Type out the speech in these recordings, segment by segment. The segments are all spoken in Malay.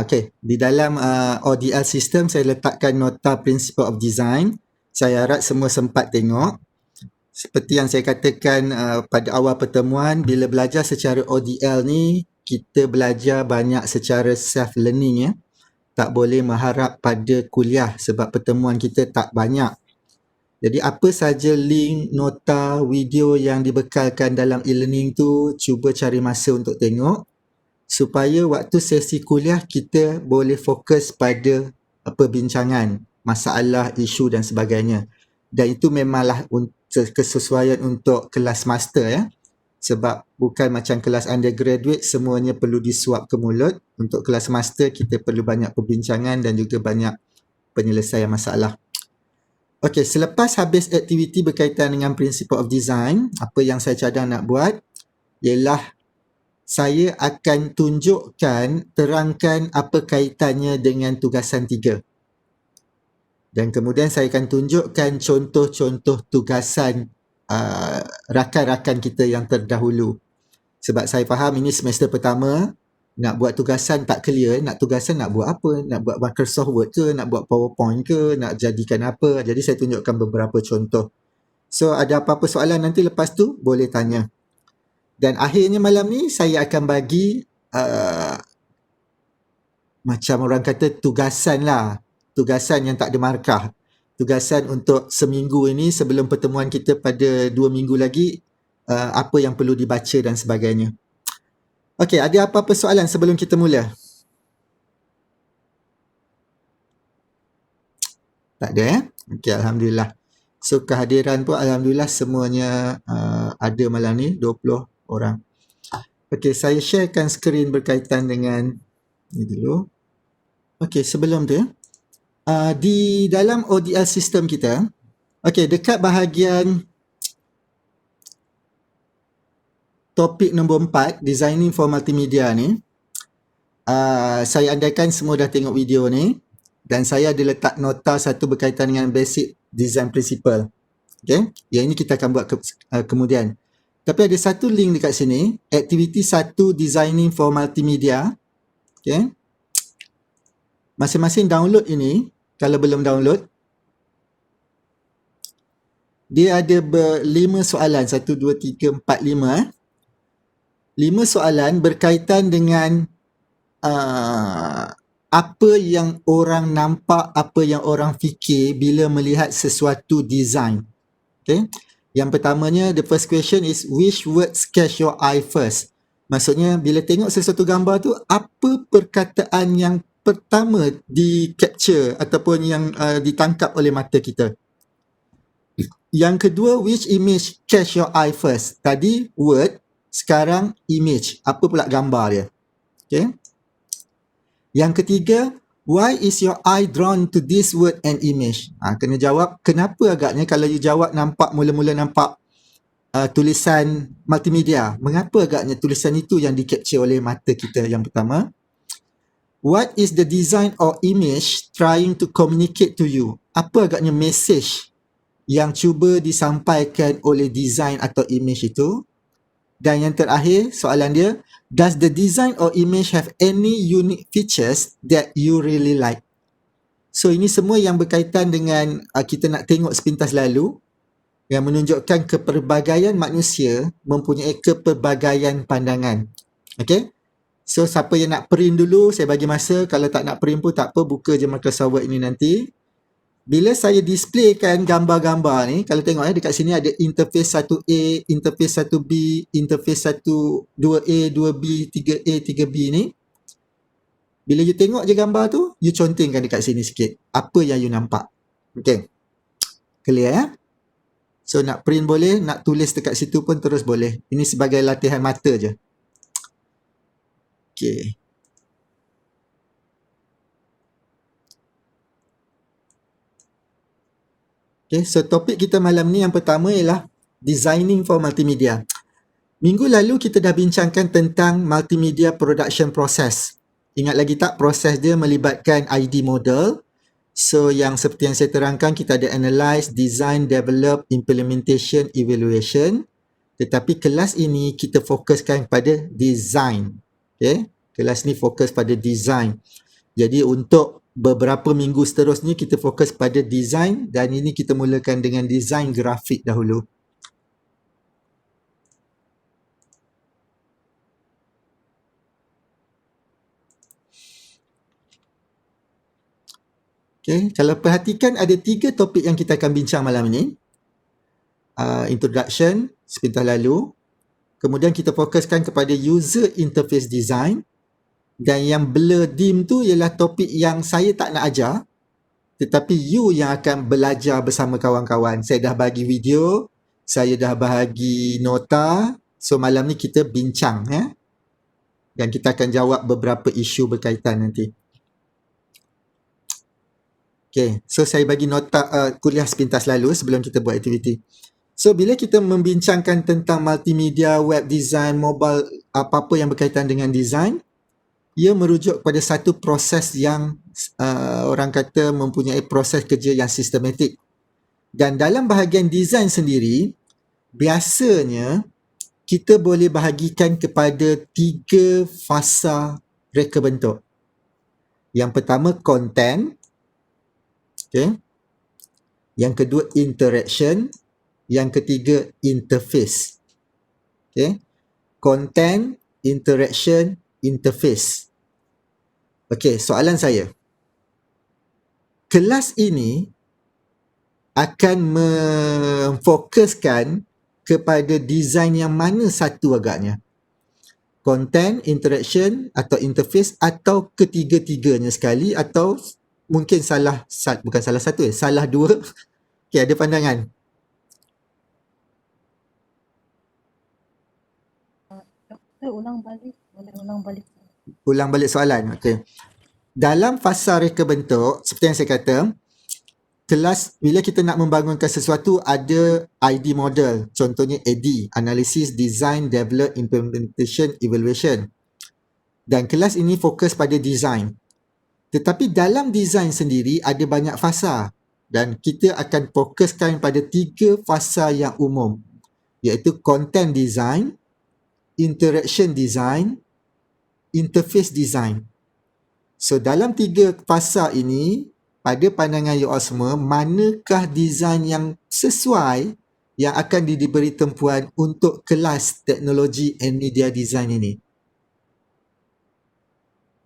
Okay, di dalam ODL system saya letakkan nota Principle of Design. Saya harap semua sempat tengok. Seperti yang saya katakan pada awal pertemuan, bila belajar secara ODL ni, kita belajar banyak secara self-learning ya. Tak boleh mengharap pada kuliah sebab pertemuan kita tak banyak. Jadi apa saja link, nota, video yang dibekalkan dalam e-learning tu, cuba cari masa untuk tengok supaya waktu sesi kuliah kita boleh fokus pada perbincangan, masalah, isu dan sebagainya. Dan itu memanglah kesesuaian untuk kelas master ya. Sebab bukan macam kelas undergraduate semuanya perlu disuap ke mulut. Untuk kelas master kita perlu banyak perbincangan dan juga banyak penyelesaian masalah. Okey, selepas habis aktiviti berkaitan dengan Principle of Design, apa yang saya cadang nak buat ialah saya akan tunjukkan, terangkan apa kaitannya dengan tugasan 3. Dan kemudian saya akan tunjukkan contoh-contoh tugasan rakan-rakan kita yang terdahulu. Sebab saya faham ini semester pertama, nak buat tugasan tak clear, nak tugasan nak buat apa? Nak buat Microsoft Word ke? Nak buat PowerPoint ke? Nak jadikan apa? Jadi saya tunjukkan beberapa contoh. So ada apa-apa soalan nanti lepas tu boleh tanya. Dan akhirnya malam ni saya akan bagi macam orang kata tugasan lah. Tugasan yang tak ada markah. Tugasan untuk seminggu ini sebelum pertemuan kita pada 2 minggu lagi, apa yang perlu dibaca dan sebagainya. Okey, ada apa-apa soalan sebelum kita mula? Tak ada ya? Okey, Alhamdulillah. So kehadiran pun Alhamdulillah semuanya ada malam ni, 20 orang. Okey, saya sharekan skrin berkaitan dengan ni dulu. Okey, sebelum tu di dalam ODL sistem kita, okey, dekat bahagian topik nombor 4, Designing for Multimedia ni, saya andaikan semua dah tengok video ni dan saya ada letak nota satu berkaitan dengan basic design principle. Okay? Yang ini kita akan buat kemudian. Tapi ada satu link dekat sini, Activity 1 Designing for Multimedia. Okay? Masing-masing download ini, kalau belum download, dia ada 5 soalan, 1, 2, 3, 4, 5. 5 soalan berkaitan dengan apa yang orang nampak, apa yang orang fikir bila melihat sesuatu design. Okay? Yang pertamanya, the first question is, which words catch your eye first? Maksudnya, bila tengok sesuatu gambar tu, apa perkataan yang pertama di capture ataupun yang ditangkap oleh mata kita? Yang kedua, which image catch your eye first? Tadi word, sekarang image. Apa pula gambar dia? Okay. Yang ketiga, why is your eye drawn to this word and image? Kena jawab, kenapa agaknya kalau you jawab mula-mula nampak tulisan multimedia, mengapa agaknya tulisan itu yang di-capture oleh mata kita yang pertama? What is the design or image trying to communicate to you? Apa agaknya message yang cuba disampaikan oleh design atau image itu? Dan yang terakhir, soalan dia, does the design or image have any unique features that you really like? So ini semua yang berkaitan dengan kita nak tengok sepintas lalu yang menunjukkan kepelbagaian manusia mempunyai kepelbagaian pandangan. Okay? So siapa yang nak print dulu, saya bagi masa. Kalau tak nak print pun tak apa, buka je Microsoft Word ini nanti. Bila saya displaykan gambar-gambar ni, kalau tengok dekat sini ada interface 1A, interface 1B, interface 2A, 2B, 3A, 3B ni. Bila you tengok je gambar tu, you contengkan dekat sini sikit. Apa yang you nampak. Okay. Clear ya? So nak print boleh, nak tulis dekat situ pun terus boleh. Ini sebagai latihan mata je. Okay. Okay, so topik kita malam ni yang pertama ialah Designing for Multimedia. Minggu lalu kita dah bincangkan tentang Multimedia Production Process. Ingat lagi tak, proses dia melibatkan ID model. So yang seperti yang saya terangkan, kita ada Analyze, Design, Develop, Implementation, Evaluation. Tetapi kelas ini kita fokuskan pada Design. Okay? Kelas ni fokus pada design. Jadi untuk beberapa minggu seterusnya kita fokus pada design, dan ini kita mulakan dengan design grafik dahulu. Okay, kalau perhatikan ada 3 topik yang kita akan bincang malam ini. Introduction, sepintas lalu. Kemudian kita fokuskan kepada user interface design. Dan yang blur dim tu ialah topik yang saya tak nak ajar, tetapi you yang akan belajar bersama kawan-kawan. Saya dah bagi video, saya dah bagi nota. So malam ni kita bincang, ya. Dan kita akan jawab beberapa isu berkaitan nanti. Okay, so saya bagi nota kuliah sepintas lalu sebelum kita buat aktiviti. So bila kita membincangkan tentang multimedia, web design, mobile, apa-apa yang berkaitan dengan design, ia merujuk kepada satu proses yang orang kata mempunyai proses kerja yang sistematik. Dan dalam bahagian design sendiri, biasanya kita boleh bahagikan kepada 3 fasa reka bentuk. Yang pertama content, okay. Yang kedua interaction, yang ketiga interface. Okay. Content, interaction, interface. Okay, soalan saya. Kelas ini akan memfokuskan kepada design yang mana satu agaknya? Content, interaction atau interface, atau ketiga-tiganya sekali, atau mungkin bukan salah satu, salah dua. Okay, ada pandangan? Ulang balik soalan. Okay. Dalam fasa reka bentuk, seperti yang saya kata, kelas bila kita nak membangunkan sesuatu ada ID model. Contohnya AD, Analysis, Design, Develop, Implementation, Evaluation. Dan kelas ini fokus pada design. Tetapi dalam design sendiri ada banyak fasa. Dan kita akan fokuskan pada 3 fasa yang umum. Iaitu content design, interaction design, interface design. So dalam 3 fasa ini, pada pandangan you all semua, manakah design yang sesuai yang akan diberi tempuan untuk kelas teknologi and media design ini?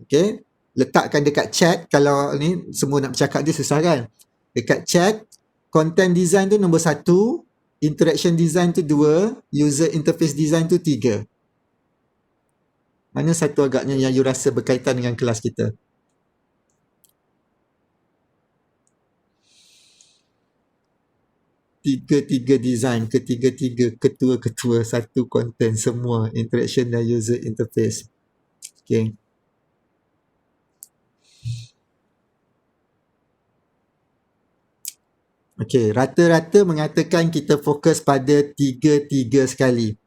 Okay, letakkan dekat chat. Kalau ni semua nak bercakap dia susah kan? Dekat chat, content design tu nombor 1, interaction design tu 2, user interface design tu 3. Mana satu agaknya yang you rasa berkaitan dengan kelas kita? Tiga-tiga design, ketiga-tiga ketua-ketua, satu content, semua interaction dan user interface. Okay. Okay, rata-rata mengatakan kita fokus pada 3 sekali.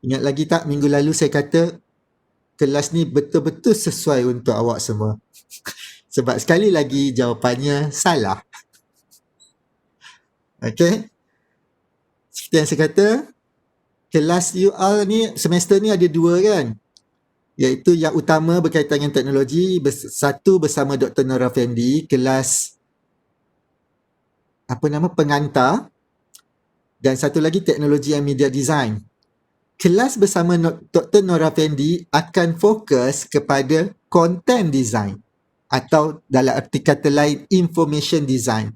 Ingat lagi tak minggu lalu saya kata kelas ni betul-betul sesuai untuk awak semua. Sebab sekali lagi jawapannya salah. Okay. Seperti yang saya kata, kelas you all ni semester ni ada 2 kan? Iaitu yang utama berkaitan dengan teknologi, satu bersama Dr. Nora Fendi, kelas pengantar, dan satu lagi teknologi and media design. Kelas bersama Dr. Nora Fendi akan fokus kepada content design atau dalam arti kata lain information design.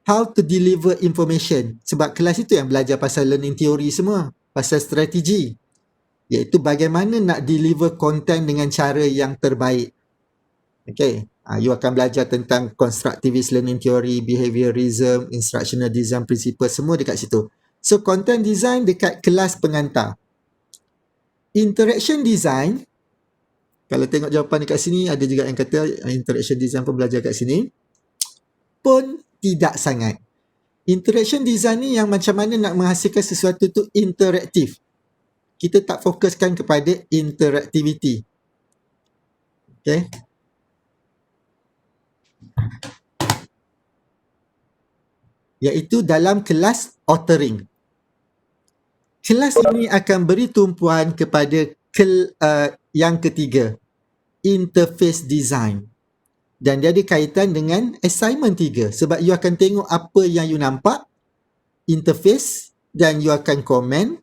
How to deliver information. Sebab kelas itu yang belajar pasal learning theory semua, pasal strategi. Iaitu bagaimana nak deliver content dengan cara yang terbaik. Okay. You akan belajar tentang constructivist learning theory, behaviorism, instructional design principle, semua dekat situ. So content design dekat kelas pengantar. Interaction design, kalau tengok jawapan dekat sini, ada juga yang kata interaction design pun belajar kat sini. Pun tidak sangat. Interaction design ni yang macam mana nak menghasilkan sesuatu tu interaktif. Kita tak fokuskan kepada interactivity. Okay. Iaitu dalam kelas authoring. Kelas ini akan beri tumpuan kepada yang ketiga, interface design. Dan dia ada kaitan dengan assignment 3 sebab you akan tengok apa yang you nampak, interface, dan you akan komen,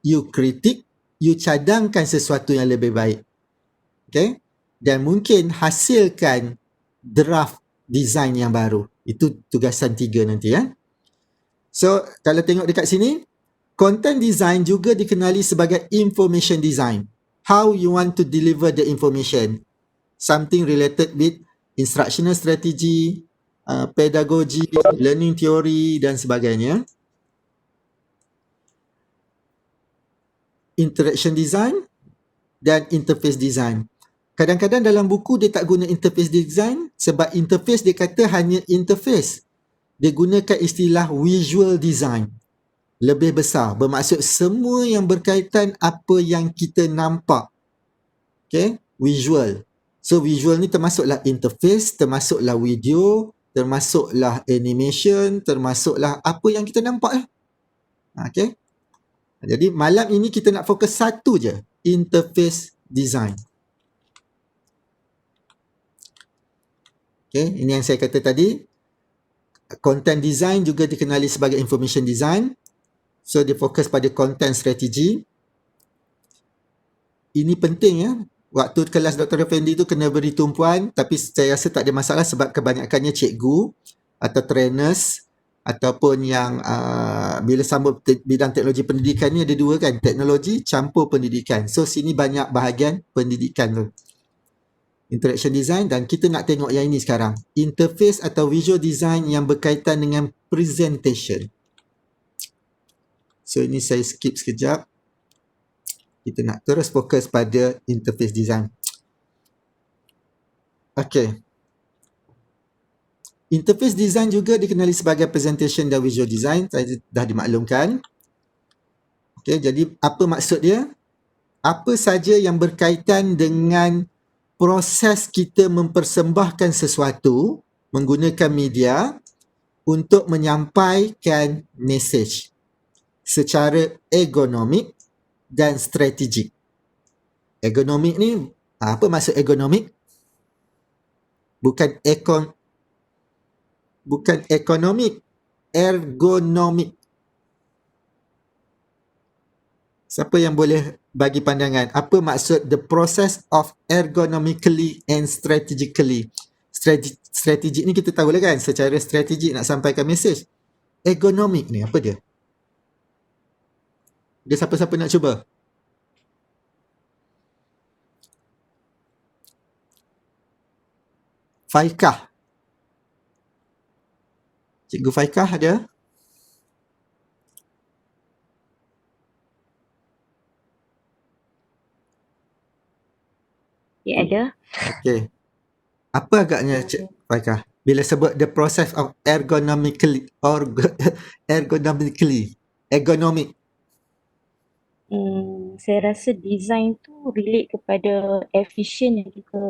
you kritik, you cadangkan sesuatu yang lebih baik. Okay? Dan mungkin hasilkan draft design yang baru. Itu tugasan 3 nanti ya. So, kalau tengok dekat sini, content design juga dikenali sebagai information design. How you want to deliver the information. Something related with instructional strategy, pedagogy, learning theory dan sebagainya. Interaction design dan interface design. Kadang-kadang dalam buku dia tak guna interface design sebab interface dia kata hanya interface. Dia gunakan istilah visual design. Lebih besar, bermaksud semua yang berkaitan apa yang kita nampak. Okay, visual. So visual ni termasuklah interface, termasuklah video, termasuklah animation, termasuklah apa yang kita nampak. Okay. Jadi malam ini kita nak fokus satu je, interface design. Okay, ini yang saya kata tadi. Content design juga dikenali sebagai information design. So dia fokus pada content strategy. Ini penting ya. Waktu kelas Dr. Effendi tu kena beri tumpuan, tapi saya rasa tak ada masalah sebab kebanyakannya cikgu atau trainers ataupun yang bila sambut bidang teknologi pendidikan ni ada dua kan, teknologi campur pendidikan. So sini banyak bahagian pendidikan tu. Interaction design, dan kita nak tengok yang ini sekarang. Interface atau visual design yang berkaitan dengan presentation. So ini saya skip sekejap. Kita nak terus fokus pada interface design. Okay. Interface design juga dikenali sebagai presentation dan visual design. Saya dah dimaklumkan. Okay, jadi apa maksud dia? Apa saja yang berkaitan dengan proses kita mempersembahkan sesuatu menggunakan media untuk menyampaikan mesej secara ergonomik dan strategik. Ergonomik ni, apa maksud ergonomik? Bukan ekonomik, ergonomik. Siapa yang boleh bagi pandangan? Apa maksud the process of ergonomically and strategically? Strategik ni kita tahu lah kan, secara strategik nak sampaikan mesej. Ergonomik ni apa dia? Dia siapa-siapa nak cuba? Faikah. Cikgu Faikah ada? Ya, ada. Okey. Apa agaknya Cik Faikah bila sebut the process of ergonomically ergonomic? Saya rasa design tu relate kepada efficient dan juga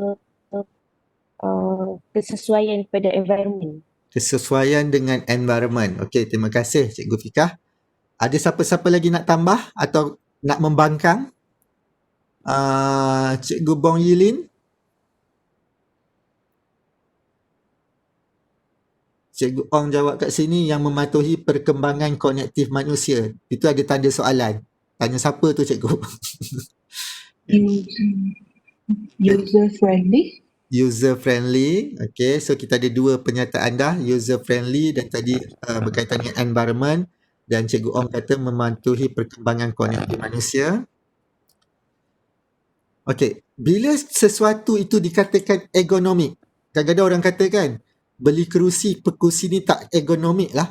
kesesuaian pada environment. Kesesuaian dengan environment. Okey, terima kasih Cikgu Fikah. Ada siapa-siapa lagi nak tambah atau nak membangkang? Cikgu Bong Yilin? Cikgu Ong jawab kat sini, yang mematuhi perkembangan kognitif manusia. Itu ada tanda soalan. Tanya siapa tu cikgu? User friendly. User friendly. Okay, so kita ada dua pernyataan dah. User friendly dan tadi berkaitan dengan environment. Dan Cikgu Ong kata mematuhi perkembangan kognitif manusia. Okay, bila sesuatu itu dikatakan ergonomik, kadang-kadang orang kata kan, beli kerusi ni tak ergonomik lah.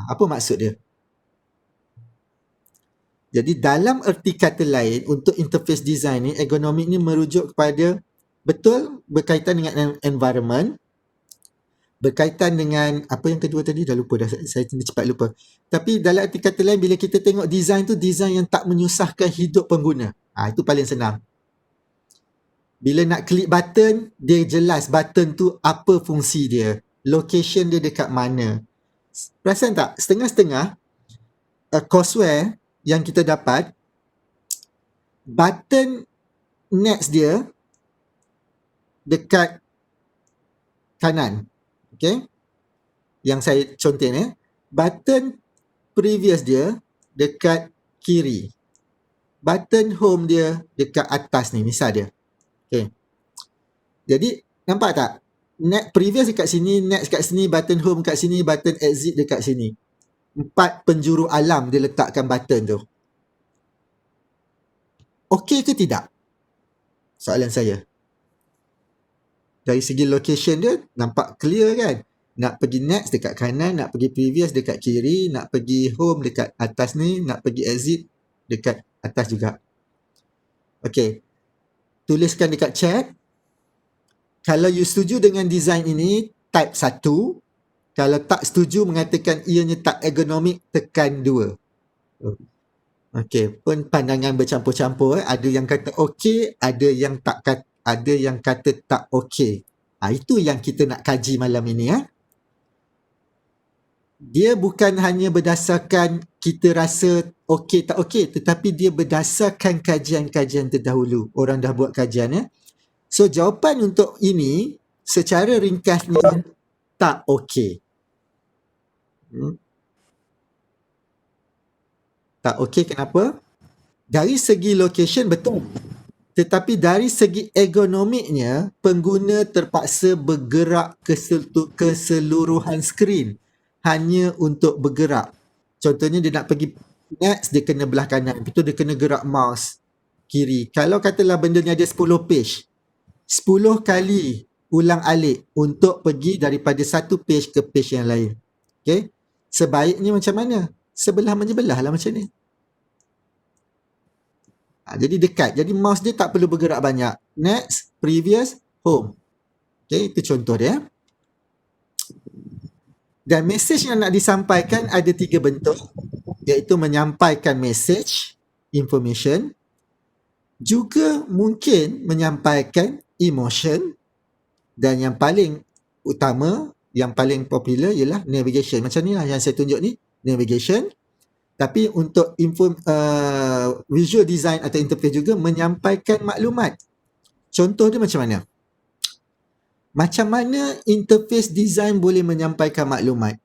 Apa maksud dia? Jadi dalam erti kata lain, untuk interface design ni, ergonomik ni merujuk kepada betul berkaitan dengan environment, berkaitan dengan apa yang kedua tadi, dah lupa dah, saya cepat lupa. Tapi dalam erti kata lain, bila kita tengok design tu, design yang tak menyusahkan hidup pengguna. Itu paling senang. Bila nak klik button, dia jelas button tu apa fungsi dia, location dia dekat mana. Perasan tak? Setengah-setengah courseware yang kita dapat, button next dia dekat kanan. Okay. Yang saya contoh ni. Button previous dia dekat kiri. Button home dia dekat atas ni, misal dia. Okay. Jadi, nampak tak? Previous dekat sini, next kat sini, button home kat sini, button exit dekat sini. 4 penjuru alam dia letakkan button tu. Okey ke tidak? Soalan saya. Dari segi location dia, nampak clear kan? Nak pergi next dekat kanan, nak pergi previous dekat kiri, nak pergi home dekat atas ni, nak pergi exit dekat atas juga. Okey. Tuliskan dekat chat. Kalau you setuju dengan design ini, type 1. Kalau tak setuju mengatakan ianya tak ergonomik, tekan 2. Okey, pun pandangan bercampur-campur. Ada yang kata okey, ada yang kata tak okey. Itu yang kita nak kaji malam ini. Dia bukan hanya berdasarkan kita rasa okey tak okey, tetapi dia berdasarkan kajian-kajian terdahulu. Orang dah buat kajian. So, jawapan untuk ini secara ringkasnya tak okey. Tak okey kenapa? Dari segi location betul. Tetapi dari segi ergonomiknya, pengguna terpaksa bergerak keseluruhan skrin hanya untuk bergerak. Contohnya dia nak pergi next, dia kena belah kanan. Betul, dia kena gerak mouse kiri. Kalau katalah benda ni ada 10 page, 10 kali ulang alik untuk pergi daripada satu page ke page yang lain. Okay? Sebaiknya macam mana? Sebelah menyebelah lah macam ni. Jadi dekat. Jadi mouse dia tak perlu bergerak banyak. Next, previous, home. Okay, itu contoh dia. Dan mesej yang nak disampaikan ada 3 bentuk. Iaitu menyampaikan message, information. Juga mungkin menyampaikan emotion. Dan yang paling utama, yang paling popular ialah navigation. Macam ni lah yang saya tunjuk ni. Navigation. Tapi untuk visual design atau interface juga menyampaikan maklumat. Contoh dia macam mana? Macam mana interface design boleh menyampaikan maklumat?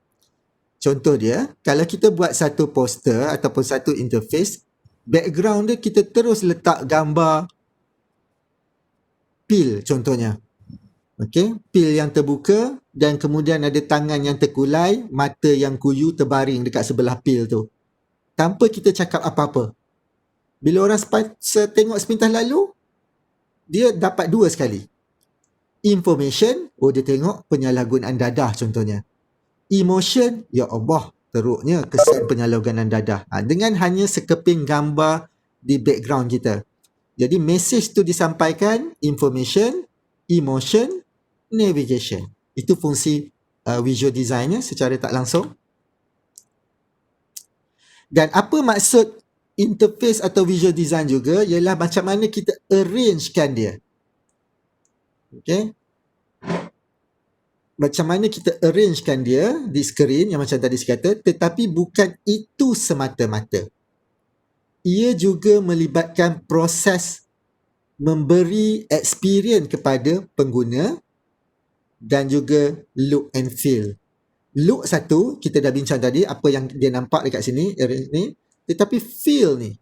Contoh dia, kalau kita buat satu poster ataupun satu interface, background dia kita terus letak gambar pil contohnya. Okey, pil yang terbuka dan kemudian ada tangan yang terkulai, mata yang kuyu terbaring dekat sebelah pil tu. Tanpa kita cakap apa-apa. Bila orang tengok sepintas lalu, dia dapat 2 sekali. Information, dia tengok penyalahgunaan dadah contohnya. Emotion, ya Allah, teruknya kesan penyalahgunaan dadah. Dengan hanya sekeping gambar di background kita. Jadi message tu disampaikan, information, emotion, navigation. Itu fungsi visual designnya secara tak langsung. Dan apa maksud interface atau visual design juga ialah macam mana kita arrangekan dia. Okay. Macam mana kita arrangekan dia di skrin yang macam tadi saya kata, tetapi bukan itu semata-mata. Ia juga melibatkan proses memberi experience kepada pengguna dan juga look and feel. Look satu, kita dah bincang tadi apa yang dia nampak dekat sini, ni. Tetapi feel ni.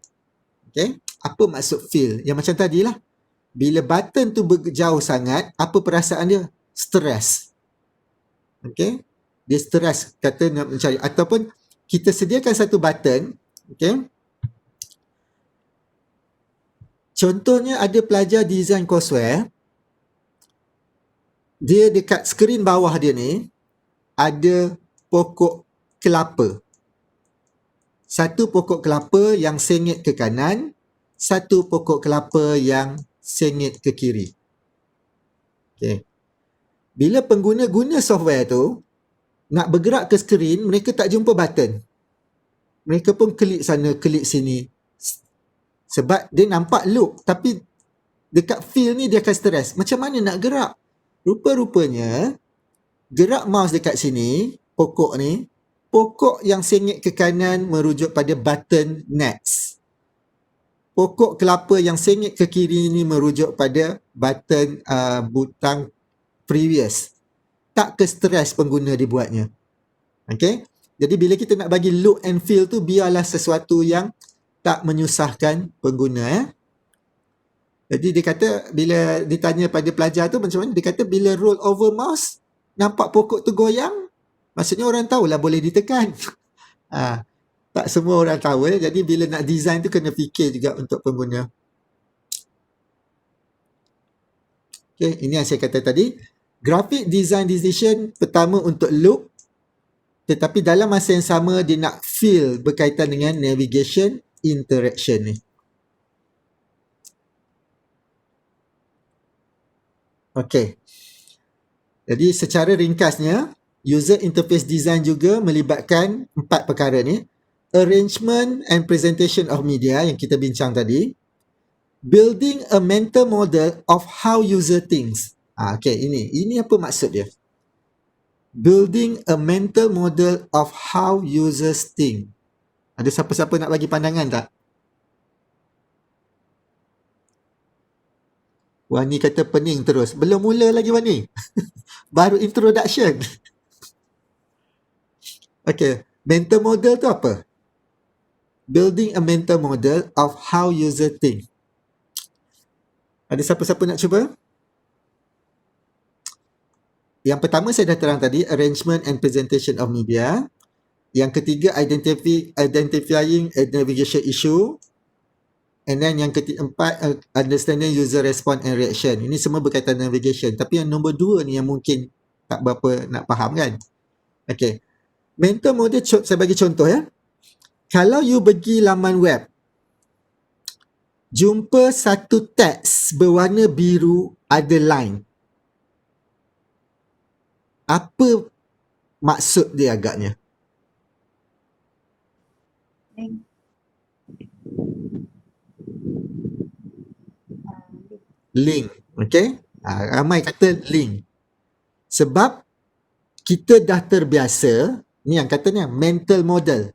Okay? Apa maksud feel? Yang macam tadi lah. Bila button tu berjauh sangat, apa perasaan dia? Stress. Okay? Dia stress, kata nak mencari. Ataupun kita sediakan satu button. Okay? Contohnya ada pelajar design courseware. Dia dekat skrin bawah dia ni, ada pokok kelapa. Satu pokok kelapa yang sengit ke kanan, satu pokok kelapa yang sengit ke kiri. Okay. Bila pengguna guna software tu, nak bergerak ke skrin, mereka tak jumpa button. Mereka pun klik sana, klik sini. Sebab dia nampak look, tapi dekat feel ni dia akan stres. Macam mana nak gerak? Rupa-rupanya, gerak mouse dekat sini, pokok ni, pokok yang sengit ke kanan merujuk pada button next. pokok kelapa yang sengit ke kiri ini merujuk pada button butang previous. Tak ke stres pengguna dibuatnya. Okay? Jadi bila kita nak bagi look and feel tu, biarlah sesuatu yang tak menyusahkan pengguna. Jadi dia kata bila ditanya pada pelajar tu macam mana, dia kata bila roll over mouse nampak pokok tu goyang, maksudnya orang tahulah boleh ditekan. Tak semua orang tahu. Jadi bila nak design tu kena fikir juga untuk pengguna. Okay, ini yang saya kata tadi. Graphic design decision pertama untuk look, tetapi dalam masa yang sama dia nak feel berkaitan dengan navigation interaction ni. Okay. Jadi secara ringkasnya, user interface design juga melibatkan 4 perkara ni. Arrangement and presentation of media yang kita bincang tadi. Building a mental model of how user thinks. Okay, ini apa maksud dia? Building a mental model of how users think. Ada siapa-siapa nak bagi pandangan tak? Wani kata pening terus. Belum mula lagi Wani. Baru introduction. Okay, mental model tu apa? Building a mental model of how user think. Ada siapa-siapa nak cuba? Yang pertama saya dah terang tadi, arrangement and presentation of media. Yang ketiga, identifying a navigation issue. And then yang keempat, understanding user response and reaction. Ini semua berkaitan navigation. Tapi yang nombor 2 ni yang mungkin tak berapa nak faham kan? Okay. Mental model, saya bagi contoh ya. Kalau you pergi laman web, jumpa satu teks berwarna biru ada line. Apa maksud dia agaknya? Link. Okay? Ramai kata link. Sebab kita dah terbiasa, ni yang katanya mental model.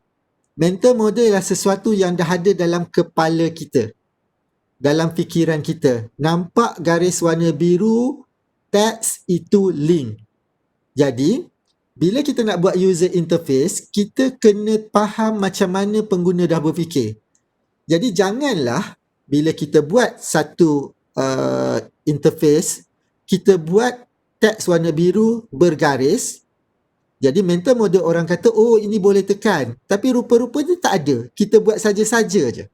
Mental model ialah sesuatu yang dah ada dalam kepala kita, dalam fikiran kita. Nampak garis warna biru, teks itu link. Jadi, bila kita nak buat user interface, kita kena faham macam mana pengguna dah berfikir. Jadi, janganlah bila kita buat satu interface, kita buat teks warna biru bergaris. Jadi, mental model orang kata, oh ini boleh tekan. Tapi rupa-rupanya tak ada. Kita buat saja-saja je.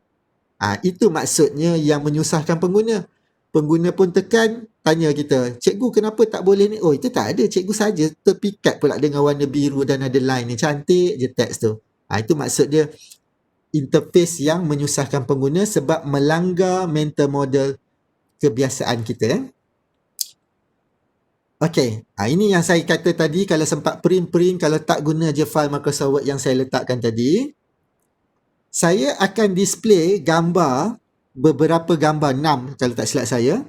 Itu maksudnya yang menyusahkan pengguna. Pengguna pun tekan, tanya kita, cikgu kenapa tak boleh ni? Oh itu tak ada, cikgu saja terpikat pula dengan warna biru dan ada line ni, cantik je teks tu. Itu maksud dia interface yang menyusahkan pengguna sebab melanggar mental model kebiasaan kita. Okay, ini yang saya kata tadi, kalau sempat print, kalau tak guna je file Microsoft Word yang saya letakkan tadi, saya akan display gambar, beberapa gambar, 6 kalau tak silap saya,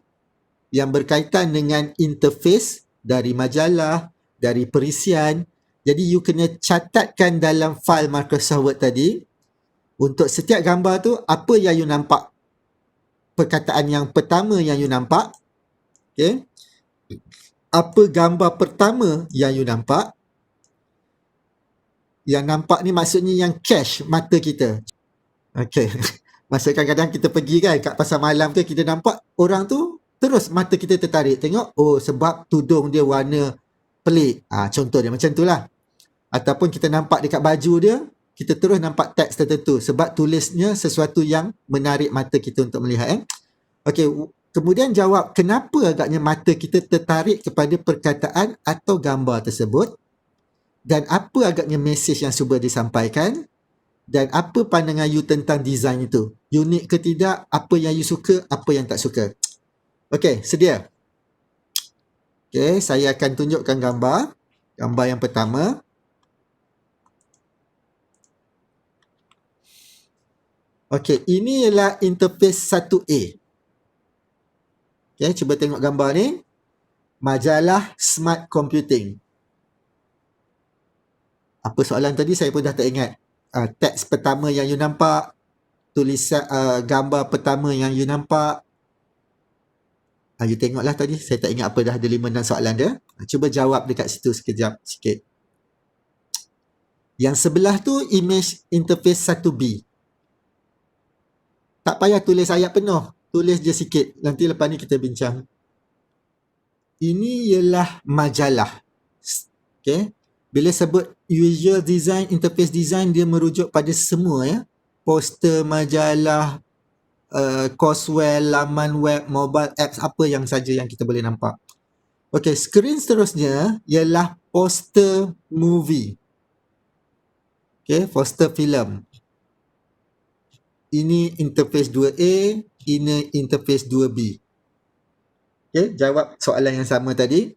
yang berkaitan dengan interface dari majalah, dari perisian. Jadi you kena catatkan dalam file Microsoft Word tadi, untuk setiap gambar tu, apa yang you nampak. Perkataan yang pertama yang you nampak. Okay. Apa gambar pertama yang you nampak. Yang nampak ni maksudnya yang catch mata kita. Okay. Masa kadang-kadang kita pergi kan kat pasar malam tu, kita nampak orang tu, terus mata kita tertarik. Tengok, oh sebab tudung dia warna pelik. Contoh dia macam tu lah. Ataupun kita nampak dekat baju dia, kita terus nampak teks tertentu. Sebab tulisnya sesuatu yang menarik mata kita untuk melihat. Okay, kemudian jawab kenapa agaknya mata kita tertarik kepada perkataan atau gambar tersebut. Dan apa agaknya mesej yang cuba disampaikan. Dan apa pandangan you tentang design itu? Unik ke tidak? Apa yang you suka? Apa yang tak suka? Okey, sedia? Okey, saya akan tunjukkan gambar. Gambar yang pertama. Okey, ini ialah interface 1A. Okey, cuba tengok gambar ni. Majalah Smart Computing. Apa soalan tadi? Saya pun dah tak ingat. Teks pertama yang you nampak, tulisan gambar pertama yang you nampak, you tengoklah tadi, saya tak ingat apa dah, ada 5-6 soalan dia. Cuba jawab dekat situ sekejap sikit. Yang sebelah tu image interface 1B. Tak payah tulis ayat penuh, tulis je sikit. Nanti lepas ni kita bincang. Ini ialah majalah. Okay. Bila sebut usual design, interface design, dia merujuk pada semua ya. Poster, majalah, courseware, laman web, mobile apps, apa yang saja yang kita boleh nampak. Okay, skrin seterusnya ialah poster movie. Okay, poster filem. Ini interface 2A, ini interface 2B. Okay, jawab soalan yang sama tadi.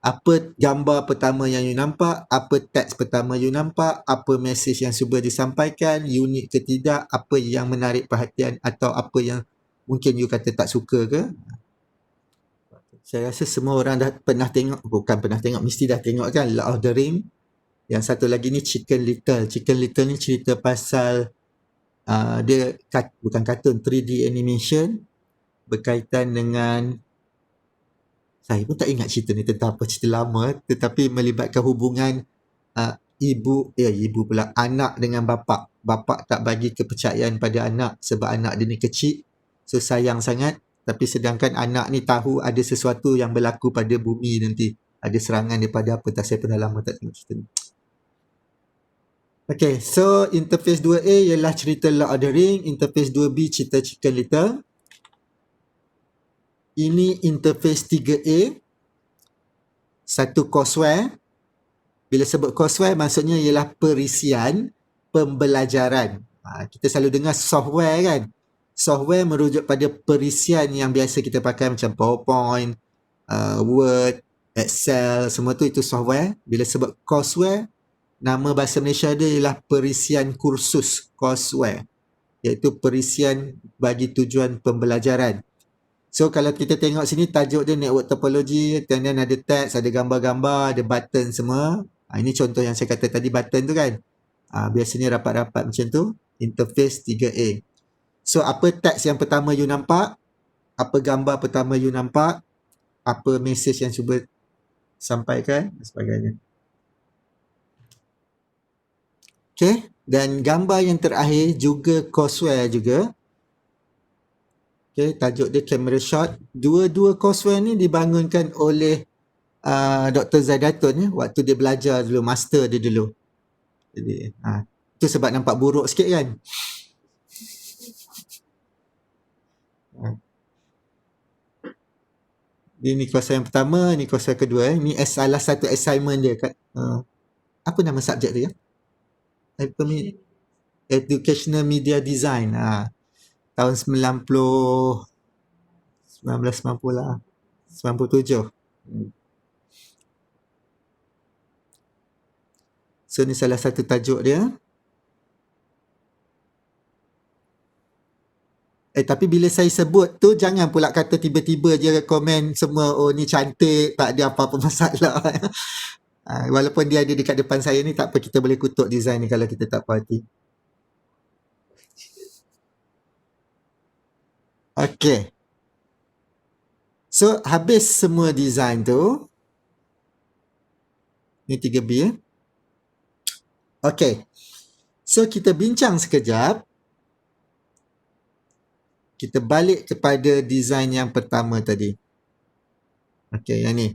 Apa gambar pertama yang you nampak, apa teks pertama you nampak, apa mesej yang cuba disampaikan, unik ke tidak, apa yang menarik perhatian atau apa yang mungkin you kata tak suka ke. Saya rasa semua orang dah pernah tengok, bukan pernah tengok, mesti dah tengok kan, Lord of the Ring. Yang satu lagi ni Chicken Little. Chicken Little ni cerita pasal dia bukan kartun, 3D animation berkaitan dengan, saya pun tak ingat cerita ni tentang apa, cerita lama, tetapi melibatkan hubungan ibu pula, anak dengan bapa. Bapa tak bagi kepercayaan pada anak sebab anak dia ni kecil, so sayang sangat, tapi sedangkan anak ni tahu ada sesuatu yang berlaku pada bumi nanti, ada serangan daripada apa, tak, saya pun dah lama tak tengok cerita ni. Okay, so interface 2A ialah cerita Lord of the Ring, interface 2B cerita Chicken Little. Ini interface 3A, satu courseware. Bila sebut courseware maksudnya ialah perisian pembelajaran. Kita selalu dengar software kan. Software merujuk pada perisian yang biasa kita pakai macam PowerPoint, Word, Excel, semua tu itu software. Bila sebut courseware, nama bahasa Malaysia dia ialah perisian kursus, courseware, iaitu perisian bagi tujuan pembelajaran. So kalau kita tengok sini tajuk dia network topology, dan ada teks, ada gambar-gambar, ada button semua. Ini contoh yang saya kata tadi, button tu kan. Biasanya rapat-rapat macam tu. Interface 3A. So apa teks yang pertama you nampak? Apa gambar pertama you nampak? Apa mesej yang cuba sampaikan dan sebagainya. Okay. Dan gambar yang terakhir juga courseware juga. Okay, tajuk dia camera shot. Dua-dua courseware ni dibangunkan oleh Dr. Zaidatun ya, waktu dia belajar dulu, master dia dulu. Jadi, itu sebab nampak buruk sikit kan. Ini courseware yang pertama, ini courseware kedua. Ini salah satu assignment dia kat, apa nama subjek tu ya? Educational Media Design. Tahun 1990 lah, 97. So ni salah satu tajuk dia. Tapi bila saya sebut tu jangan pula kata tiba-tiba je komen semua, oh ni cantik, tak ada apa-apa masalah. Walaupun dia ada dekat depan saya ni, tak apa, kita boleh kutuk design ni kalau kita tak puas hati. Okay. So, habis semua design tu. Ni 3B ya. Okay. So, kita bincang sekejap. Kita balik kepada design yang pertama tadi. Okay, yang ni.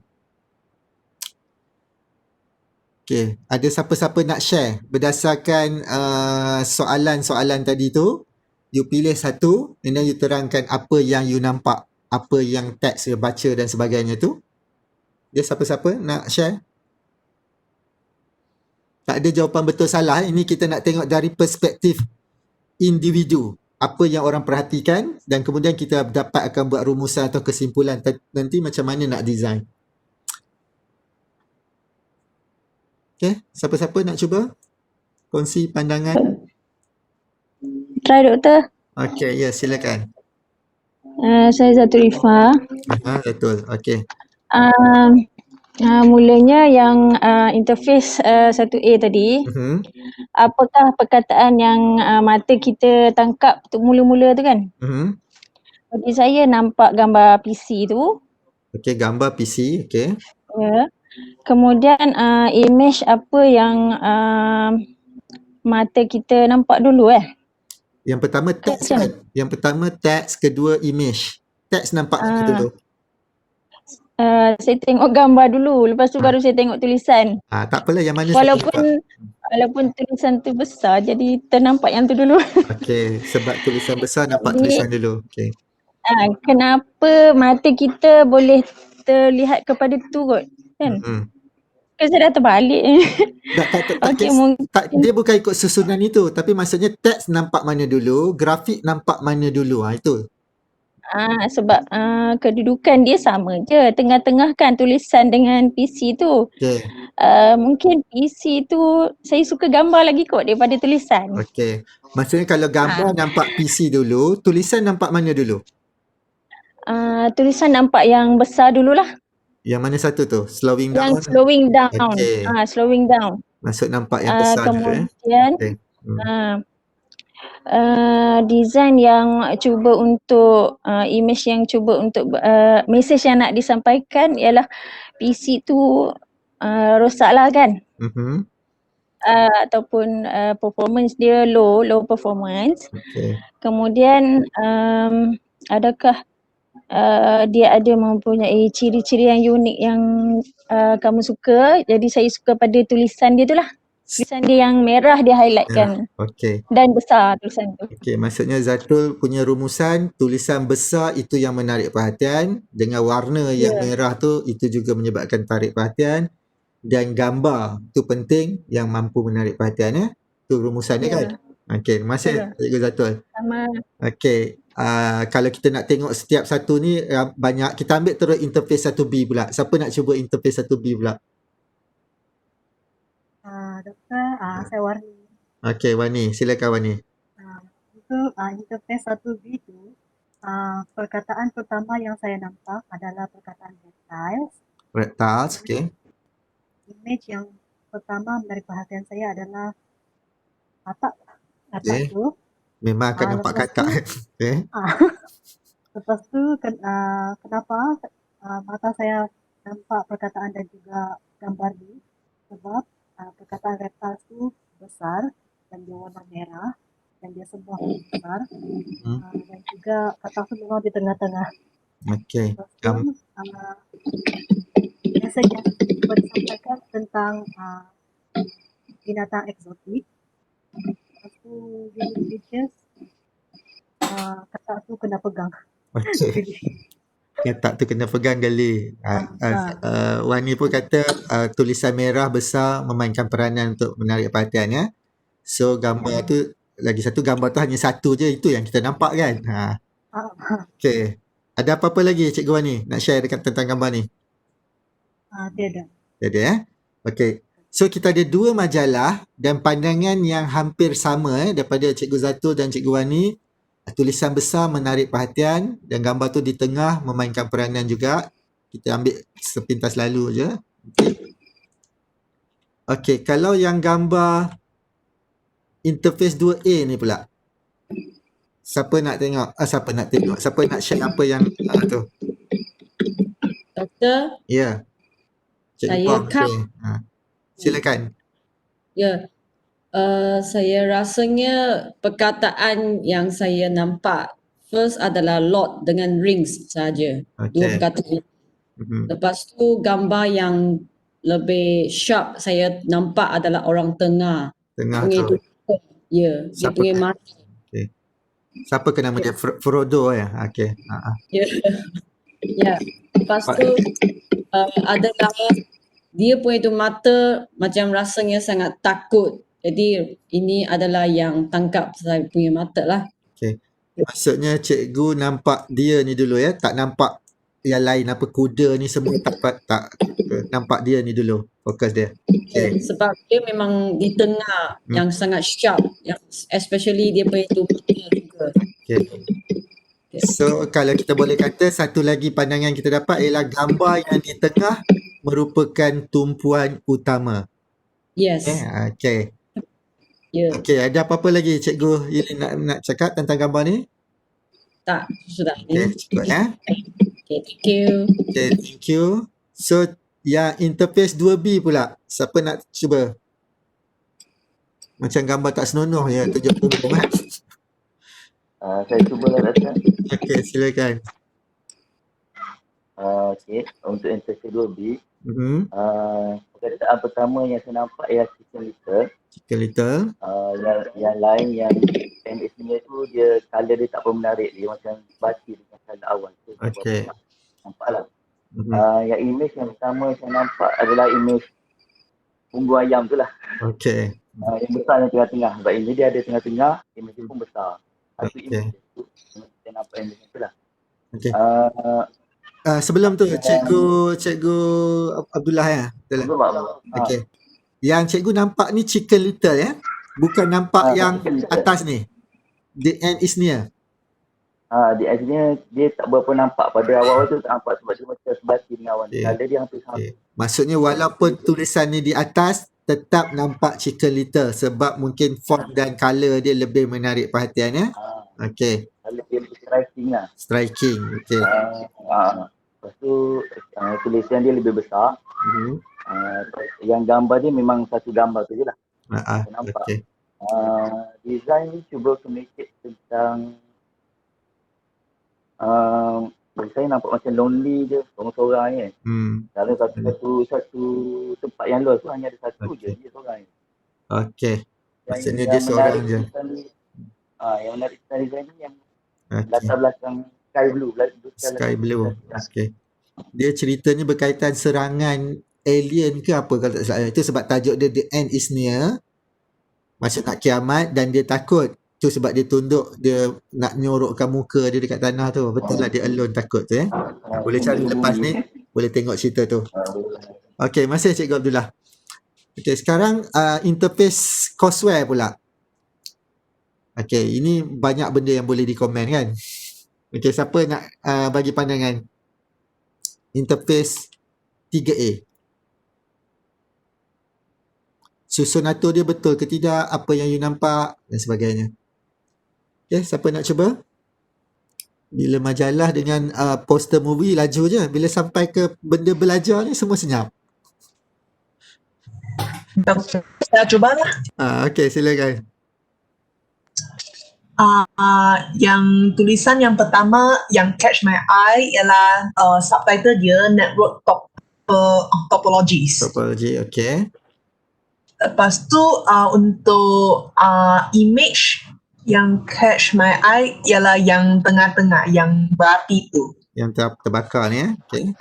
Okay, ada siapa-siapa nak share berdasarkan soalan-soalan tadi tu? You pilih satu, and then you terangkan apa yang you nampak, apa yang teks you baca dan sebagainya tu. Dia siapa-siapa nak share? Tak ada jawapan betul salah. Ini kita nak tengok dari perspektif individu. Apa yang orang perhatikan dan kemudian kita dapat akan buat rumusan atau kesimpulan nanti macam mana nak design. Okay, siapa-siapa nak cuba kongsi pandangan? Try doktor. Okay, ya, silakan. Saya Zaturifa. Betul, okay. Mulanya yang interface 1A tadi, apakah perkataan yang mata kita tangkap untuk mula-mula tu kan? Bagi saya nampak gambar PC tu. Okey, gambar PC, okey. Ya. Kemudian image apa yang mata kita nampak dulu Yang pertama teks Macam kan? Yang pertama teks, kedua image. Teks nampak mana Ah. dulu? Saya tengok gambar dulu, lepas tu baru saya tengok tulisan. Tak apalah, yang mana satu nampak. Walaupun tulisan tu besar, jadi ternampak yang tu dulu. Okey, sebab tulisan besar nampak Jadi, tulisan dulu. Okey. Kenapa mata kita boleh terlihat kepada tu kot, kan? Kan saya dah terbalik. Okey, mungkin Dia bukan ikut susunan itu, tapi maksudnya teks nampak mana dulu, grafik nampak mana dulu. Itu. sebab kedudukan dia sama je, tengah-tengah kan tulisan dengan PC tu. Okey. Mungkin PC tu saya suka gambar lagi kot daripada tulisan. Okey. Maksudnya kalau gambar nampak PC dulu, tulisan nampak mana dulu? Tulisan nampak yang besar dululah. Yang mana satu tu? Slowing down? Yang slowing down. Okey. Slowing down. Maksud nampak yang besar dulu Kemudian design yang cuba untuk image yang cuba untuk message yang nak disampaikan ialah PC tu rosak lah kan. Ataupun performance dia low performance. Okey. Kemudian adakah dia ada mempunyai ciri-ciri yang unik yang kamu suka, jadi saya suka pada tulisan dia tu lah. Tulisan dia yang merah dia highlightkan. Okey. Dan besar tulisan tu. Okey, maksudnya Zatul punya rumusan tulisan besar itu yang menarik perhatian, dengan warna yang merah tu itu juga menyebabkan tarik perhatian, dan gambar tu penting yang mampu menarik perhatian tu rumusannya kan. Okey, terima kasih Cikgu Zatul. Sama. Okey, kalau kita nak tengok setiap satu ni banyak, kita ambil terus interface 1B pula. Siapa nak cuba interface 1B pula? Doktor, saya Warni. Okey, Wani, silakan Wani. Untuk interface 1B tu, perkataan pertama yang saya nampak adalah perkataan reptiles. Reptiles, okey. Image yang pertama menarik perhatian saya adalah katak tu. Memang akan nampak katak. Okay. Lepas tu kenapa mata saya nampak perkataan dan juga gambar ni? Sebab perkataan reptiles tu besar dan dia warna merah dan dia semua besar dan juga katak tu memang di tengah-tengah. Okey. Biasanya disampaikan tentang binatang eksotik. Lepas tu jenis katak tu kena pegang. Okey. Katak tu kena pegang gali. Wani pun kata tulisan merah besar memainkan peranan untuk menarik perhatian So gambar tu, lagi satu gambar tu hanya satu je, itu yang kita nampak kan. Okey. Ada apa-apa lagi Cikgu Wani nak share tentang gambar ni? Tiada. Okey. So kita ada dua majalah dan pandangan yang hampir sama daripada Cikgu Zatul dan Cikgu Wani. Tulisan besar menarik perhatian dan gambar tu di tengah memainkan peranan juga. Kita ambil sepintas lalu je. Okey, kalau yang gambar interface 2A ni pula. Siapa nak tengok? Siapa nak share apa yang tu? Doktor? Ya. Saya silakan. Ya. Saya rasanya perkataan yang saya nampak first adalah lot dengan rings saja. Dua perkataan. Lepas tu gambar yang lebih sharp saya nampak adalah orang tengah. Tu. Ya, dia punya mata. Okay. Siapa ke nama dia? Frodo Okey. Ya. Lepas tu adalah dia punya tu mata macam rasanya sangat takut. Jadi ini adalah yang tangkap saya punya mata lah. Okay. Maksudnya cikgu nampak dia ni dulu tak nampak yang lain, apa kuda ni semua tak nampak dia ni dulu, fokus dia. Okay. Sebab dia memang di tengah yang sangat sharp, yang especially dia punya tu mata juga. Okay. So kalau kita boleh kata satu lagi pandangan kita dapat ialah gambar yang di tengah merupakan tumpuan utama. Yes. Okay. Ya. Okay, ada apa-apa lagi Cikgu Ili nak cakap tentang gambar ni? Tak, sudah. Okay, cukup ya. Okay, thank you. Okay, thank you. So, yang interface 2B pula, siapa nak cuba? Macam gambar tak senonoh je, tunjuk dulu kan? Saya cuba lah rasa. Okay, silakan. Okay, untuk interface 2B, Mm-hmm. pertama yang saya nampak ialah chicken little. Chicken little. Yang lain yang NS-nya tu dia colour dia tak pun menarik, dia macam bati dengan colour awal tu. Okay. Nampak lah. Mm-hmm. Yang image yang pertama saya nampak adalah image unggu ayam tu lah. Okay. Yang besar yang tengah-tengah. Sebab ini dia ada tengah-tengah, image pun besar. Satu Okay. image tu, saya nampak image tu lah. Okay. Sebelum tu Cikgu Abdullah ya. Betul lah. Okay. Yang cikgu nampak ni chicken little ya. Bukan nampak yang atas ni. The end is near. Di aslinya dia tak berapa nampak. Pada awal tu tak nampak sebab dia macam sebati dengan awan. Okay. Colour dia hampir sama. Okay. Maksudnya walaupun tulisan ni di atas, tetap nampak chicken little sebab mungkin font dan colour dia lebih menarik perhatian ya. Okay. Colour dia lebih striking lah. Striking. Okay. Lepas tu tulisan dia lebih besar. Mm-hmm. Yang gambar dia memang satu gambar tu je lah. Nampak. Okay. Design ni cuba communicate tentang bagi saya nampak macam lonely je, seorang-seorang je. Dalam satu tempat yang luas tu hanya ada satu je, dia seorang je. Okay. Maksudnya dia seorang je. Yang menarik design ni yang latar belakang sky blue. Sky blue. Okay. Dia ceritanya berkaitan serangan alien ke apa kalau tak salah. Itu sebab tajuk dia The End is Near. Maksud nak kiamat dan dia takut. Tu sebab dia tunduk, dia nak nyorokkan muka dia dekat tanah tu. Betul lah dia alone takut tu ya. Boleh cari lepas ni, boleh tengok cerita tu. Okay, masih Cikgu Abdullah. Okay, sekarang interface courseware pula. Okay, ini banyak benda yang boleh dikomen kan. Okay, siapa nak bagi pandangan? Interface 3A. Susun atur dia betul ke tidak, apa yang you nampak dan sebagainya. Okay, siapa nak cuba? Bila majalah dengan poster movie laju je. Bila sampai ke benda belajar ni semua senyap. Saya cubalah. Okay, silakan. Yang tulisan yang pertama yang catch my eye ialah subtitle dia Network Topologies. Topology, okay. Lepas tu untuk image yang catch my eye ialah yang tengah-tengah, yang berapi tu. Yang terbakar ni ya. Okay.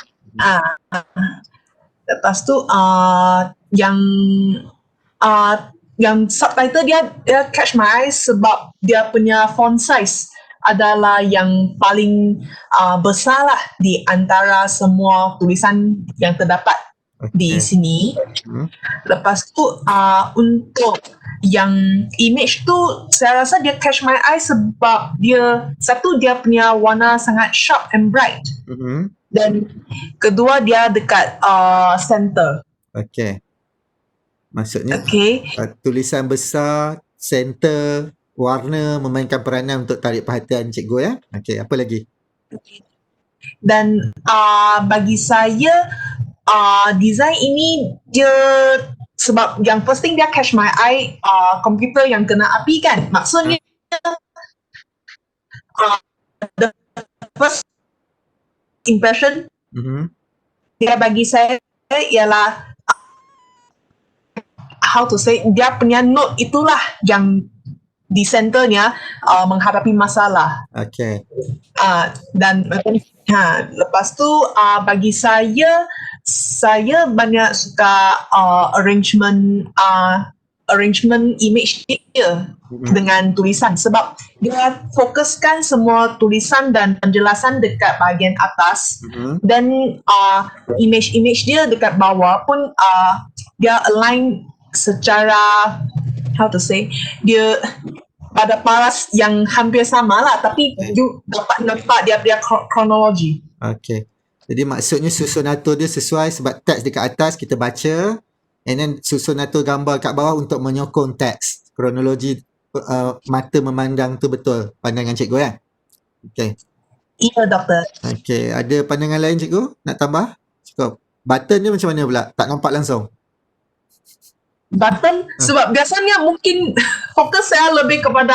Lepas tu yang subtitle dia catch my eye sebab dia punya font size adalah yang paling besar lah di antara semua tulisan yang terdapat di sini. Lepas tu untuk yang image tu saya rasa dia catch my eye sebab dia satu dia punya warna sangat sharp and bright. Dan kedua dia dekat center. Okay. Maksudnya tulisan besar, center, warna memainkan peranan untuk tarik perhatian cikgu ya. Okay, apa lagi? Dan bagi saya design ini dia sebab yang first thing dia catch my eye komputer yang kena api kan. Maksudnya the first impression dia bagi saya ialah how to say, dia punya note itulah yang di centernya menghadapi masalah. Okay. Dan lepas tu bagi saya banyak suka arrangement image dia dengan tulisan sebab dia fokuskan semua tulisan dan penjelasan dekat bahagian atas dan image dia dekat bawah pun dia align secara how to say, dia pada paras yang hampir sama lah tapi you dapat nampak dia punya kronologi. Okay. Jadi maksudnya susun atur dia sesuai sebab teks dekat atas kita baca, and then susun atur gambar kat bawah untuk menyokong teks. Kronologi mata memandang tu betul pandangan cikgu ya. Okey. Iya, doktor. Okey, ada pandangan lain cikgu nak tambah? Cukup. Button dia macam mana pula? Tak nampak langsung. Button sebab biasanya mungkin fokus saya lebih kepada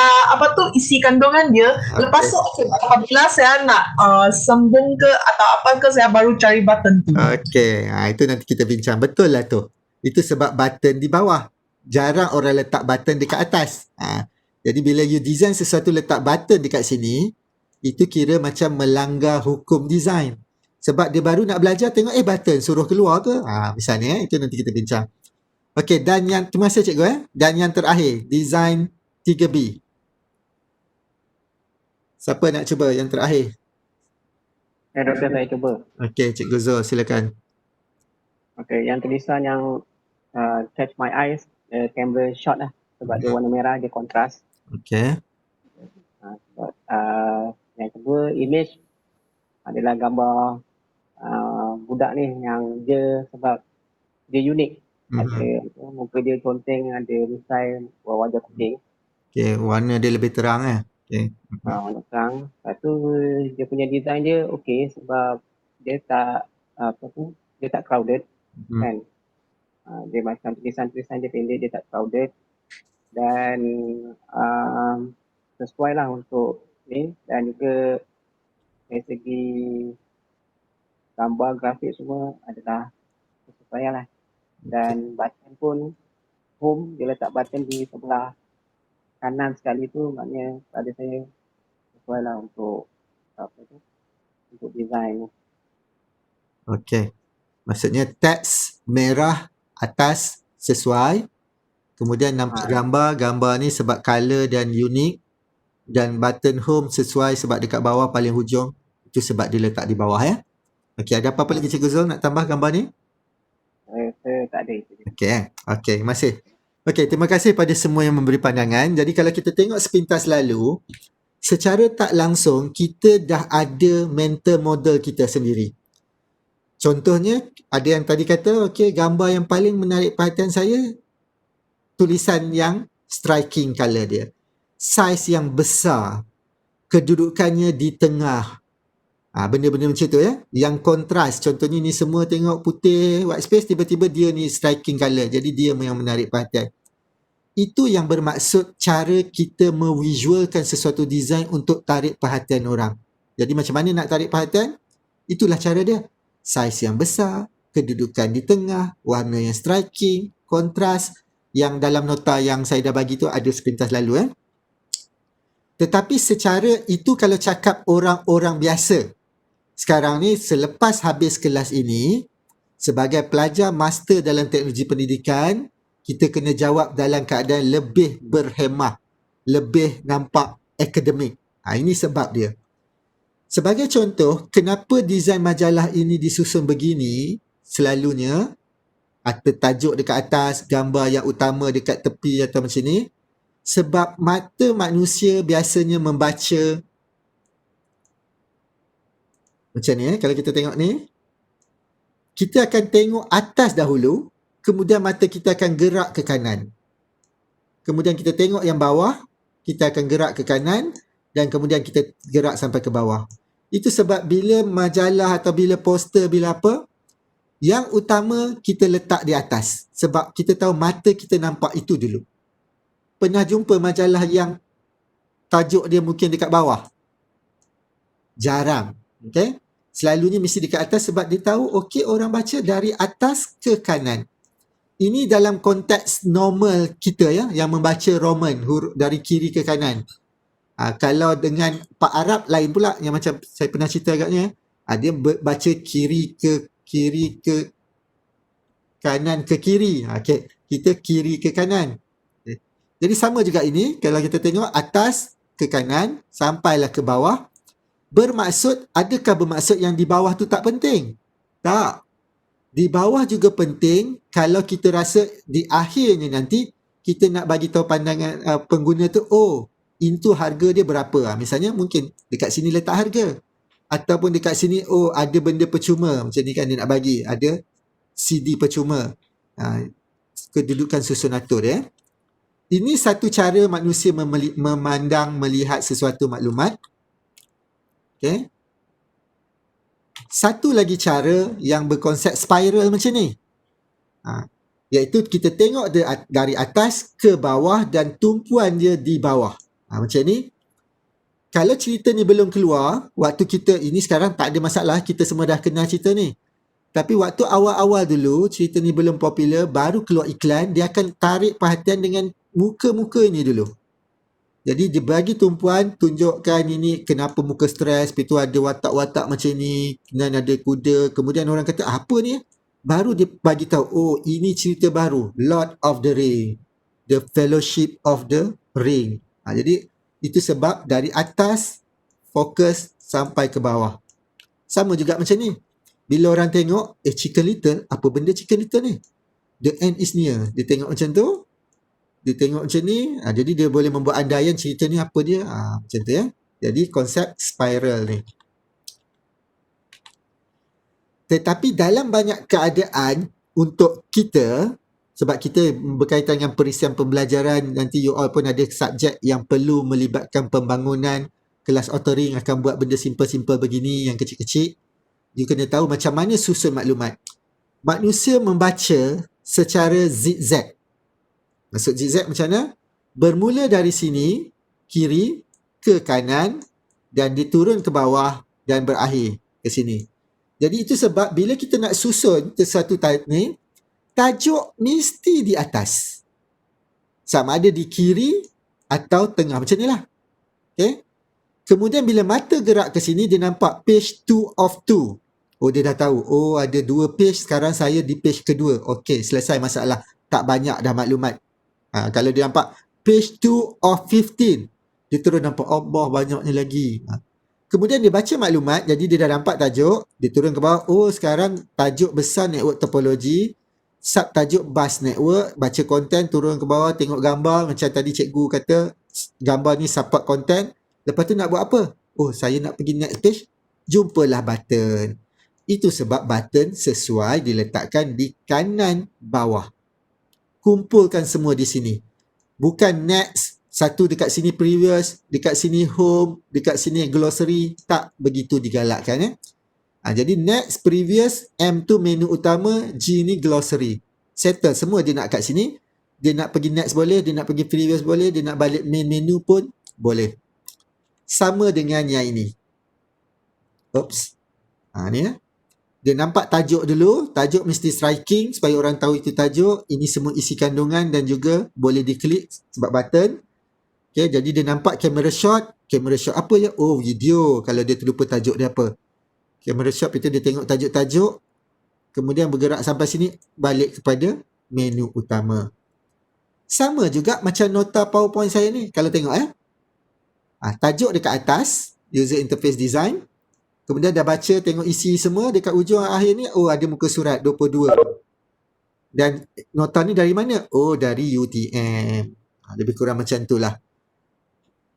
isi kandungan dia. Lepas tu apabila saya nak sambung ke atau apa ke, saya baru cari button tu. Okey, itu nanti kita bincang. Betul lah tu. Itu sebab button di bawah. Jarang orang letak button dekat atas. Jadi bila you design sesuatu letak button dekat sini, itu kira macam melanggar hukum design. Sebab dia baru nak belajar tengok button suruh keluar ke? Misalnya itu nanti kita bincang. Okey, dan yang terima kasih cikgu Dan yang terakhir, design 3B. Siapa nak cuba yang terakhir? Doktor, saya cuba. Okey, cikgu Zul silakan. Okey, yang tulisan yang catch my eyes, camera shot lah. Sebab dia warna merah, dia kontras. Okey. Yang kedua, image adalah gambar budak ni yang dia sebab dia unik. Ada muka dia conteng, ada misai, wajah kuning. Okey, warna dia lebih terang Okey. Warna terang. Lepas tu dia punya design dia okey sebab dia tak dia tak crowded kan. Dia macam tulisan-tulisan dia pendek, dia tak crowded dan sesuai lah untuk ni, dan juga dari segi gambar grafik semua adalah sesuai lah. Dan button pun home, dia letak button di sebelah kanan sekali tu, maknanya pada saya sesuai lah untuk untuk design. Okey. Maksudnya teks merah atas sesuai, kemudian nampak gambar ni sebab color dan unik, dan button home sesuai sebab dekat bawah paling hujung, itu sebab dia letak di bawah Okey, ada apa-apa lagi cikgu Zul nak tambah gambar ni? Saya tak ada itu. Okey, terima kasih. Okey, terima kasih pada semua yang memberi pandangan. Jadi kalau kita tengok sepintas lalu, secara tak langsung kita dah ada mental model kita sendiri. Contohnya, ada yang tadi kata, okey, gambar yang paling menarik perhatian saya, tulisan yang striking colour dia. Saiz yang besar, kedudukannya di tengah. Benda-benda macam tu yang kontras. Contohnya ni semua tengok putih, white space, tiba-tiba dia ni striking colour. Jadi dia yang menarik perhatian. Itu yang bermaksud cara kita mevisualkan sesuatu design untuk tarik perhatian orang. Jadi macam mana nak tarik perhatian? Itulah cara dia. Saiz yang besar, kedudukan di tengah, warna yang striking, kontras, yang dalam nota yang saya dah bagi tu ada sepintas lalu Tetapi secara itu kalau cakap orang-orang biasa. Sekarang ni selepas habis kelas ini, sebagai pelajar master dalam teknologi pendidikan, kita kena jawab dalam keadaan lebih berhemah, lebih nampak akademik. Ini sebab dia. Sebagai contoh, kenapa desain majalah ini disusun begini, selalunya ada tajuk dekat atas, gambar yang utama dekat tepi atau macam ni, sebab mata manusia biasanya membaca macam ni kalau kita tengok ni, kita akan tengok atas dahulu, kemudian mata kita akan gerak ke kanan. Kemudian kita tengok yang bawah, kita akan gerak ke kanan, dan kemudian kita gerak sampai ke bawah. Itu sebab bila majalah atau bila poster, bila apa, yang utama kita letak di atas. Sebab kita tahu mata kita nampak itu dulu. Pernah jumpa majalah yang tajuk dia mungkin dekat bawah? Jarang. Okay? Selalunya mesti dekat atas sebab dia tahu okey, orang baca dari atas ke kanan. Ini dalam konteks normal kita yang membaca Roman dari kiri ke kanan. Kalau dengan Pak Arab lain pula, yang macam saya pernah cerita agaknya, dia baca kiri ke kanan ke kiri. Okay. Kita kiri ke kanan. Jadi sama juga ini, kalau kita tengok atas ke kanan sampailah ke bawah, adakah bermaksud yang di bawah tu tak penting? Tak. Di bawah juga penting kalau kita rasa di akhirnya nanti kita nak bagi tahu pandangan pengguna tu, itu harga dia berapa. Misalnya mungkin dekat sini letak harga. Ataupun dekat sini, oh ada benda percuma, macam ni kan dia nak bagi, ada CD percuma. Kedudukan susun atur ya. Ini satu cara manusia memandang, melihat sesuatu maklumat. Okay. Satu lagi cara yang berkonsep spiral macam ni. Iaitu kita tengok dari atas ke bawah dan tumpuan dia di bawah. Macam ni. Kalau cerita ni belum keluar, waktu kita, ini sekarang tak ada masalah, kita semua dah kenal cerita ni. Tapi waktu awal-awal dulu, cerita ni belum popular, baru keluar iklan, dia akan tarik perhatian dengan muka-muka ini dulu. Jadi dia bagi tumpuan, tunjukkan ini kenapa muka stres, lepas tu ada watak-watak macam ni, dan ada kuda, kemudian orang kata apa ni? Baru dia bagi tahu, oh ini cerita baru, Lord of the Ring, The Fellowship of the Ring. Jadi itu sebab dari atas fokus sampai ke bawah. Sama juga macam ni. Bila orang tengok, Chicken Little, apa benda Chicken Little ni? The end is near. Dia tengok macam tu, dia tengok macam ni, jadi dia boleh membuat andaian cerita ni apa dia, macam tu ya. Jadi konsep spiral ni. Tetapi dalam banyak keadaan untuk kita, sebab kita berkaitan dengan perisian pembelajaran, nanti you all pun ada subjek yang perlu melibatkan pembangunan, kelas authoring akan buat benda simple-simple begini, yang kecil-kecil. You kena tahu macam mana susun maklumat. Manusia membaca secara zigzag. Maksud zigzag macam mana? Bermula dari sini, kiri, ke kanan, dan diturun ke bawah, dan berakhir ke sini. Jadi itu sebab bila kita nak susun sesuatu ni, tajuk mesti di atas. Sama ada di kiri atau tengah, macam ni lah. Okay? Kemudian bila mata gerak ke sini, dia nampak page 2 of 2. Oh, dia dah tahu. Oh, ada 2 page, sekarang saya di page kedua. Okay, selesai masalah. Tak banyak dah maklumat. Kalau dia nampak page 2 of 15, dia terus nampak, Allah banyaknya lagi. Kemudian dia baca maklumat, jadi dia dah nampak tajuk, dia turun ke bawah, oh sekarang tajuk besar network topology, subtajuk bus network, baca konten, turun ke bawah, tengok gambar, macam tadi cikgu kata, gambar ni support konten. Lepas tu nak buat apa? Oh, saya nak pergi next page, jumpalah button. Itu sebab button sesuai diletakkan di kanan bawah. Kumpulkan semua di sini. Bukan next, satu dekat sini previous, dekat sini home, dekat sini glossary, tak begitu digalakkan. Jadi next, previous, M tu menu utama, G ni glossary. Settle semua dia nak kat sini. Dia nak pergi next boleh, dia nak pergi previous boleh, dia nak balik main menu pun boleh. Sama dengan yang ini. Oops. Ni ya. Dia nampak tajuk dulu, tajuk mesti striking supaya orang tahu itu tajuk. Ini semua isi kandungan dan juga boleh diklik sebab button. Okay, jadi dia nampak camera shot apa ya? Oh, video, kalau dia terlupa tajuk dia apa. Camera shot itu dia tengok tajuk-tajuk, kemudian bergerak sampai sini, balik kepada menu utama. Sama juga macam nota PowerPoint saya ni, kalau tengok tajuk dekat atas, user interface design. Kemudian dah baca, tengok isi semua, dekat ujung akhir ni, oh ada muka surat 22. Dan nota ni dari mana? Oh, dari UTM. Lebih kurang macam itulah.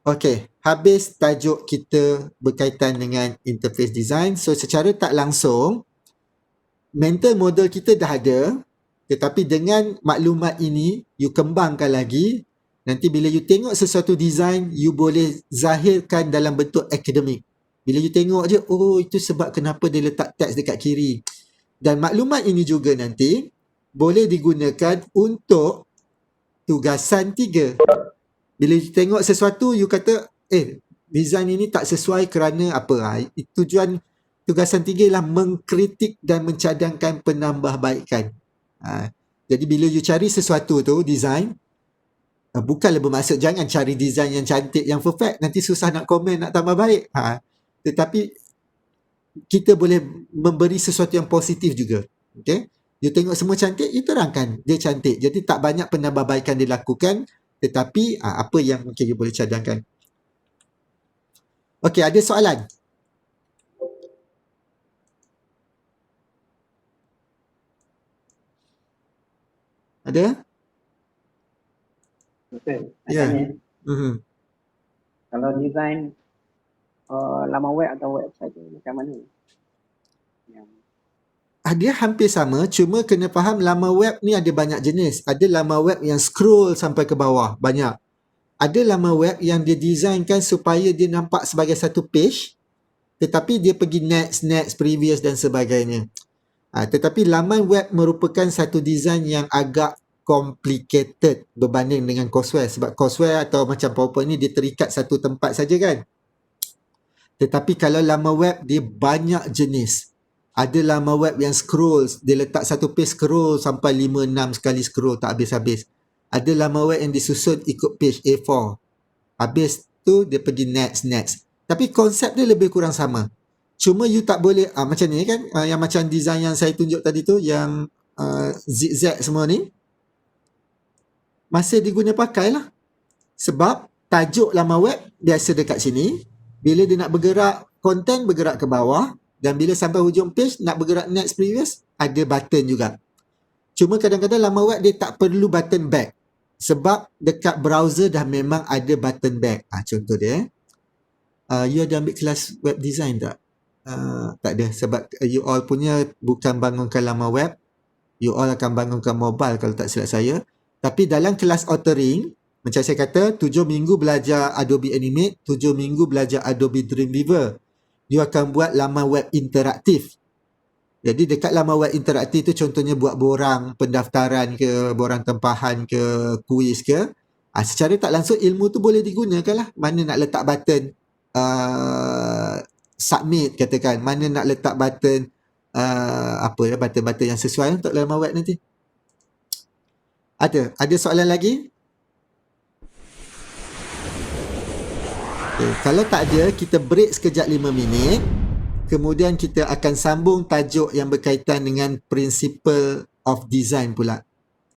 Okey, habis tajuk kita berkaitan dengan interface design. So, secara tak langsung, mental model kita dah ada, tetapi dengan maklumat ini, you kembangkan lagi. Nanti bila you tengok sesuatu design, you boleh zahirkan dalam bentuk akademik. Bila you tengok je, oh itu sebab kenapa dia letak teks dekat kiri. Dan maklumat ini juga nanti boleh digunakan untuk tugasan 3. Bila you tengok sesuatu, you kata, design ini tak sesuai kerana apa? Tujuan tugasan 3 ialah mengkritik dan mencadangkan penambahbaikan. Jadi bila you cari sesuatu tu, design, bukanlah bermaksud jangan cari design yang cantik, yang perfect. Nanti susah nak komen, nak tambah baik. Tetapi kita boleh memberi sesuatu yang positif juga. Okay? You tengok semua cantik, you terangkan dia cantik. Jadi tak banyak penambahbaikan dilakukan, tetapi apa yang mungkin you boleh cadangkan. Okey, ada soalan? Ada? Betul. Ya. Kalau design laman web atau website tu macam mana? Dia hampir sama, cuma kena faham laman web ni ada banyak jenis. Ada laman web yang scroll sampai ke bawah, banyak. Ada laman web yang dia designkan supaya dia nampak sebagai satu page, tetapi dia pergi next, previous dan sebagainya. Tetapi laman web merupakan satu design yang agak complicated berbanding dengan courseware. Sebab courseware atau macam PowerPoint ni dia terikat satu tempat saja kan. Tetapi kalau laman web dia banyak jenis. Ada laman web yang scroll, dia letak satu page scroll sampai 5-6 sekali scroll tak habis-habis. Ada laman web yang disusun ikut page A4. Habis tu dia pergi next. Tapi konsep dia lebih kurang sama. Cuma you tak boleh macam ni kan, yang macam design yang saya tunjuk tadi tu, yang zigzag semua ni masih diguna pakai lah. Sebab tajuk laman web biasa dekat sini. Bila dia nak bergerak konten, bergerak ke bawah. Dan bila sampai hujung page, nak bergerak next previous, ada button juga. Cuma kadang-kadang laman web dia tak perlu button back. Sebab dekat browser dah memang ada button back. Contoh dia. You ada ambil kelas web design tak? Tak ada. Sebab you all punya bukan bangunkan laman web. You all akan bangunkan mobile kalau tak silap saya. Tapi dalam kelas authoring, macam saya kata, 7 minggu belajar Adobe Animate, 7 minggu belajar Adobe Dreamweaver. You akan buat laman web interaktif. Jadi dekat laman web interaktif tu contohnya buat borang pendaftaran ke, borang tempahan ke, kuis ke. Secara tak langsung ilmu tu boleh digunakan lah. Mana nak letak button submit katakan. Mana nak letak button button-button yang sesuai untuk laman web nanti. Ada soalan lagi? Kalau tak ada, kita break sekejap 5 minit. Kemudian kita akan sambung tajuk yang berkaitan dengan principle of design pula.